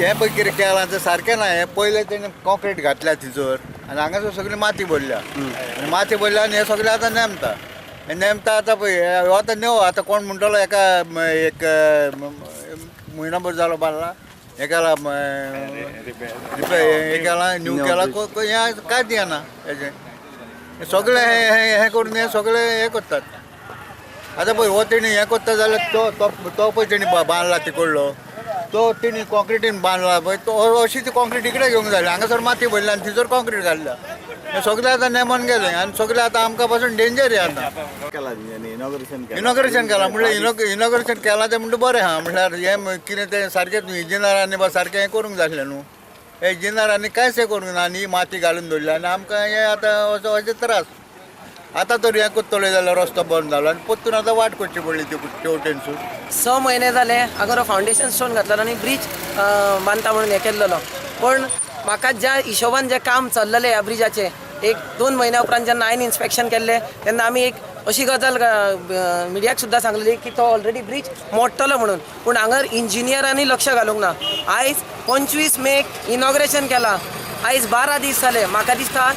हे पळय कितें केलां तें सारकें ना. हे पयलें तेणें कॉन्क्रीट घातल्या थिचोर आनी हांगासर सगळी माती भरल्या आनी माती भरल्या आनी हे सगळें आतां नेमता. हे नेमता आतां पळय हो आतां नेव आतां कोण म्हणटलो एका एक म्हयनोभर जालो बांदला हे केला हे केला न्यू केला हे कांयच दिना हेजें सगळें हे करून हे सगळें हे करतात. आतां पळय हो तेणी हें करता जाल्यार तो पळय तेणी बांदला तिकडलो तो तेणी कॉन्क्रिटीन बांदला पळय तो अशी ती कॉन्क्रीट इकडे घेवंक जाली. हांगासर माती भरली आनी थिचोर कॉन्क्रीट घातल्या. हे सगळें आतां नेमून गेलें आनी सगळें आतां आमकां पासून डेंजर हे आतां. इनॉग्रेशन केलां म्हणल्यार इनॉग्रेशन केलां तें म्हणटा बरें आहा. म्हणल्यार हें कितें तें सारकें इंजिनियरांनी सारकें हें करूंक जाय आसलें न्हू. हे इंजिनियरांनी कांयच हें करूंक ना आनी ही माती घालून दवरल्या आनी आमकां हें आतां अशें त्रास. आतां तर हें करतले जाल्यार रस्तो बंद जालो आनी परतून आतां वाट करची पडली तेवटेनसून. 6 म्हयने जाले हांगा फावंडेशन स्टोन घातलेलो आनी ब्रीज बांदता म्हणून हें केल्लो. पण म्हाका ज्या हिशोबान जें काम चल्लेलें ह्या ब्रिजाचें 1-2 म्हयन्या उपरांत जेन्ना हांवें इन्स्पेक्शन केल्लें तेन्ना आमी एक अशी गजाल मिडियाक सुद्दां सांगलेली की तो ऑलरेडी ब्रीज मोडटलो म्हणून. पूण हांगा इंजिनियरांनी लक्ष घालूंक ना. आयज 25 मेक इनॉग्रेशन केलां. आयज 12 दीस जाले. म्हाका दिसता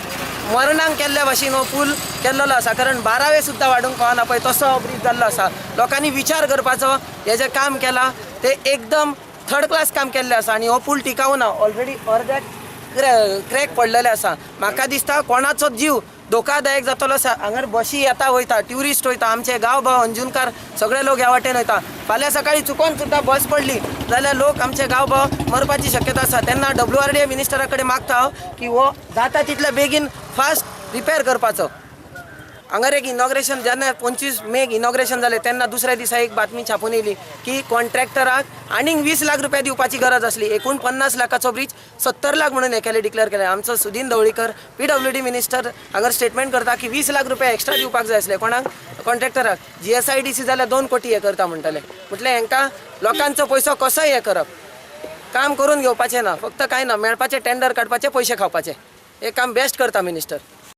मरणांक केल्ल्या भाशेन हो पूल केल्लो आसा कारण 12वे सुद्दां वाडूंक पावना पळय तसो हो ब्रीज जाल्लो आसा. लोकांनी विचार करपाचो हें जें काम केलां तें एकदम थर्ड क्लास काम केल्लें आसा आनी हो पूल टिकावू ना. ऑलरेडी अर्द्याक क्रॅक पडलेले आसा. म्हाका दिसता कोणाचो जीव धोकादायक जातलो आसा. हांगर बशी येता वयता ट्युरिस्ट वयता आमचे गांव भाव अंजुनकार सगळे लोक ह्या वाटेन वयता. फाल्यां सकाळी चुकोन सुद्दां बस पडली जाल्यार लोक आमचे गांव भाव मरपाची शक्यता आसा. तेन्ना WRDA मिनिस्टरा कडेन मागता हांव की हो जाता तितले बेगीन फास्ट रिपेर करपाचो. हांगर एक इनॉग्रेशन जेन्ना 25 मेक इनॉग्रेशन जालें तेन्ना दुसऱ्या दिसा एक बातमी छापून येयली की कॉन्ट्रॅक्टराक आनीक 20 लाख रुपया दिवपाची गरज आसली. एकूण 50 लाखाचो ब्रीज 70 लाख म्हणून हे केले डिक्लेअर केले. आमचो Sudin Dhavalikar PWD minister हांगर statement करता की 20 लाख रुपया एक्स्ट्रा दिवपाक जाय आसले. कोणाक? कॉन्ट्रॅक्टराक. GSIDC जाल्यार 2 कोटी हे करता म्हणटाले. म्हटलें हांकां लोकांचो पयसो कसोय हे करप. काम करून घेवपाचें ना. फक्त कांय ना मेळपाचें टेंडर काडपाचें पयशे खावपाचे. हे काम बेस्ट करता मिनिस्टर.